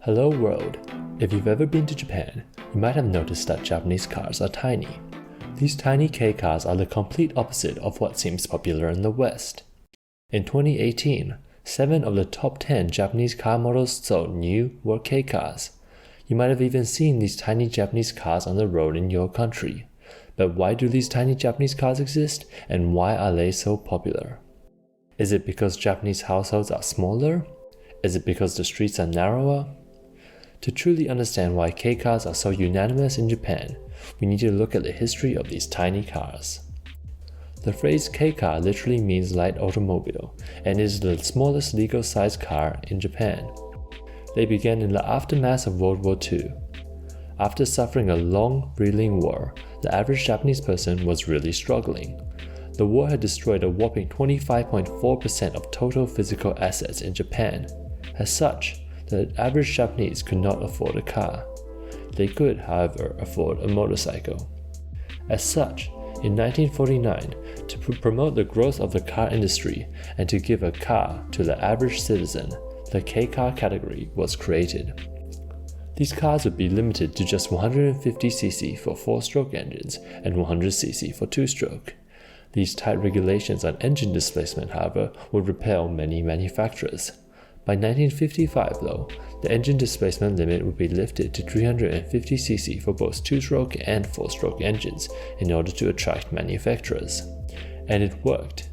Hello world! If you've ever been to Japan, you might have noticed that Japanese cars are tiny. These tiny K cars are the complete opposite of what seems popular in the West. In 2018, 7 of the top 10 Japanese car models sold new were K cars. You might have even seen these tiny Japanese cars on the road in your country. But why do these tiny Japanese cars exist, and why are they so popular? Is it because Japanese households are smaller? Is it because the streets are narrower? To truly understand why K cars are so unanimous in Japan, we need to look at the history of these tiny cars. The phrase K car literally means light automobile and is the smallest legal sized car in Japan. They began in the aftermath of World War II. After suffering a long, reeling war, the average Japanese person was really struggling. The war had destroyed a whopping 25.4% of total physical assets in Japan. As such, the average Japanese could not afford a car. They could, however, afford a motorcycle. As such, in 1949, to promote the growth of the car industry and to give a car to the average citizen, the K-car category was created. These cars would be limited to just 150cc for 4-stroke engines and 100cc for 2-stroke. These tight regulations on engine displacement, however, would repel many manufacturers. By 1955, though, the engine displacement limit would be lifted to 350cc for both 2-stroke and 4-stroke engines in order to attract manufacturers. And it worked.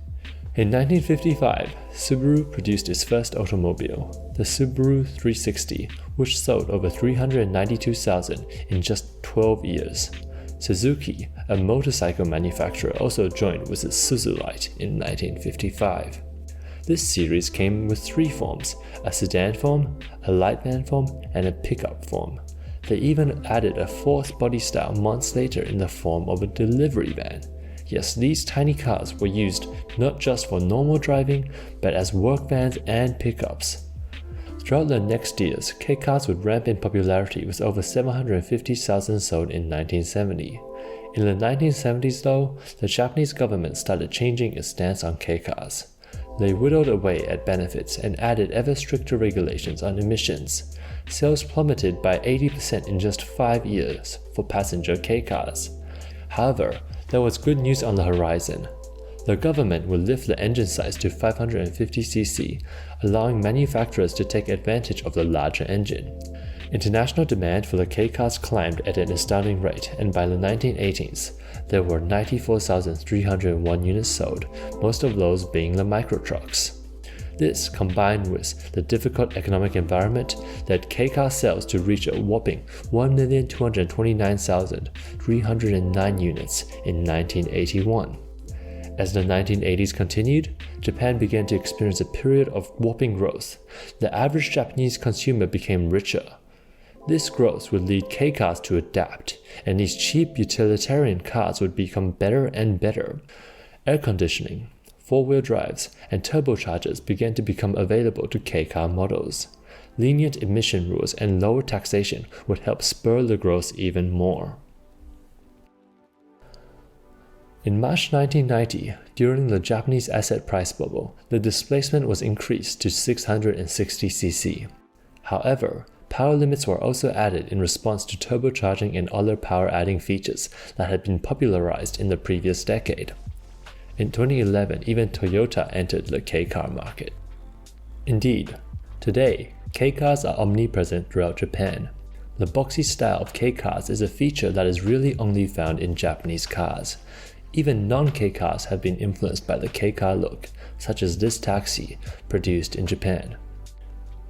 In 1955, Subaru produced its first automobile, the Subaru 360, which sold over 392,000 in just 12 years. Suzuki, a motorcycle manufacturer, also joined with its Suzulite in 1955. This series came with 3 forms, a sedan form, a light van form, and a pickup form. They even added a 4th body style months later in the form of a delivery van. Yes, these tiny cars were used not just for normal driving, but as work vans and pickups. Throughout the next years, K cars would ramp in popularity with over 750,000 sold in 1970. In the 1970s though, the Japanese government started changing its stance on K cars. They whittled away at benefits and added ever stricter regulations on emissions. Sales plummeted by 80% in just 5 years for passenger K cars. However, there was good news on the horizon. The government would lift the engine size to 550cc, allowing manufacturers to take advantage of the larger engine. International demand for the K cars climbed at an astounding rate, and by the 1980s, there were 94,301 units sold, most of those being the micro trucks. This, combined with the difficult economic environment, led K car sales to reach a whopping 1,229,309 units in 1981. As the 1980s continued, Japan began to experience a period of whopping growth. The average Japanese consumer became richer. This growth would lead K cars to adapt, and these cheap utilitarian cars would become better and better. Air conditioning, 4-wheel drives, and turbochargers began to become available to K car models. Lenient emission rules and lower taxation would help spur the growth even more. In March 1990, during the Japanese asset price bubble, the displacement was increased to 660cc. However, power limits were also added in response to turbocharging and other power-adding features that had been popularized in the previous decade. In 2011, even Toyota entered the K-car market. Indeed, today, K-cars are omnipresent throughout Japan. The boxy style of K-cars is a feature that is really only found in Japanese cars. Even non-K cars have been influenced by the K-car look, such as this taxi, produced in Japan.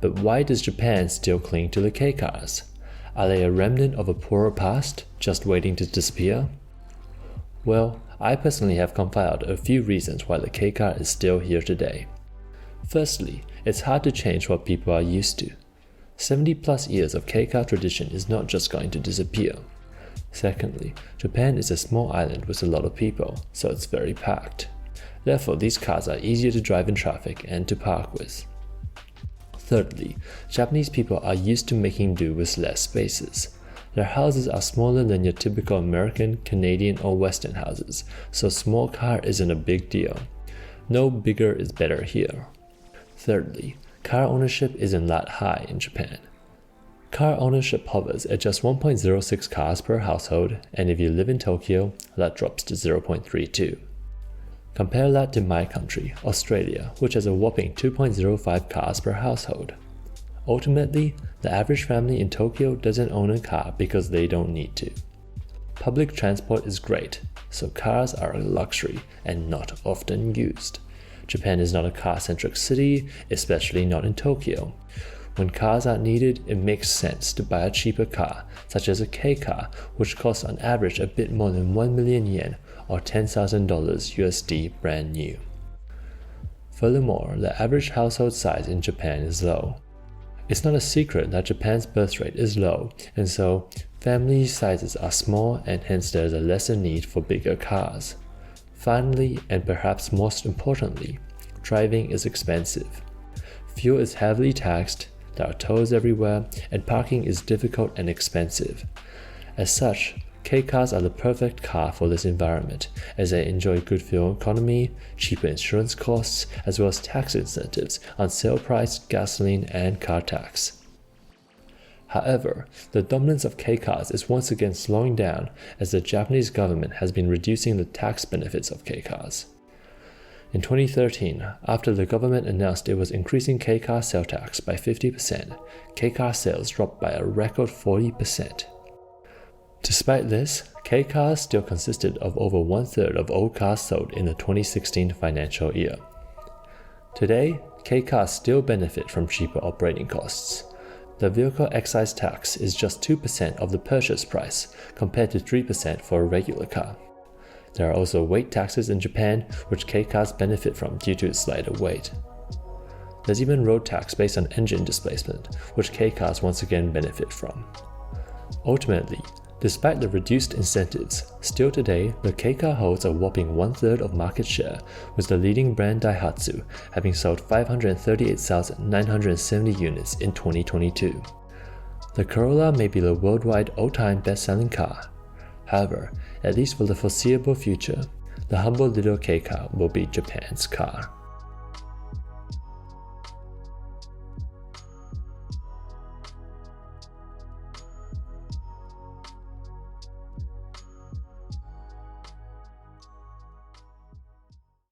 But why does Japan still cling to the K cars? Are they a remnant of a poorer past, just waiting to disappear? Well, I personally have compiled a few reasons why the K car is still here today. Firstly, it's hard to change what people are used to. 70 plus years of K car tradition is not just going to disappear. Secondly, Japan is a small island with a lot of people, so it's very packed. Therefore, these cars are easier to drive in traffic and to park with. Thirdly, Japanese people are used to making do with less spaces. Their houses are smaller than your typical American, Canadian, or Western houses, so small car isn't a big deal. No bigger is better here. Thirdly, car ownership isn't that high in Japan. Car ownership hovers at just 1.06 cars per household, and if you live in Tokyo, that drops to 0.32. Compare that to my country, Australia, which has a whopping 2.05 cars per household. Ultimately, the average family in Tokyo doesn't own a car because they don't need to. Public transport is great, so cars are a luxury and not often used. Japan is not a car-centric city, especially not in Tokyo. When cars are needed, it makes sense to buy a cheaper car, such as a K-car, which costs on average a bit more than 1 million yen or $10,000 USD brand new. Furthermore, the average household size in Japan is low. It's not a secret that Japan's birth rate is low, and so family sizes are small and hence there is a lesser need for bigger cars. Finally, and perhaps most importantly, driving is expensive. Fuel is heavily taxed, there are tolls everywhere, and parking is difficult and expensive. As such, K-cars are the perfect car for this environment, as they enjoy good fuel economy, cheaper insurance costs, as well as tax incentives on sale-priced gasoline and car tax. However, the dominance of K-cars is once again slowing down as the Japanese government has been reducing the tax benefits of K-cars. In 2013, after the government announced it was increasing K-car sale tax by 50%, K-car sales dropped by a record 40%. Despite this, K-cars still consisted of over 1/3 of all cars sold in the 2016 financial year. Today, K-cars still benefit from cheaper operating costs. The vehicle excise tax is just 2% of the purchase price, compared to 3% for a regular car. There are also weight taxes in Japan, which K-cars benefit from due to its lighter weight. There's even road tax based on engine displacement, which K-cars once again benefit from. Ultimately, despite the reduced incentives, still today, the K-car holds a whopping 1/3 of market share, with the leading brand Daihatsu having sold 538,970 units in 2022. The Corolla may be the worldwide all-time best-selling car. However, at least for the foreseeable future, the humble little K-car will be Japan's car.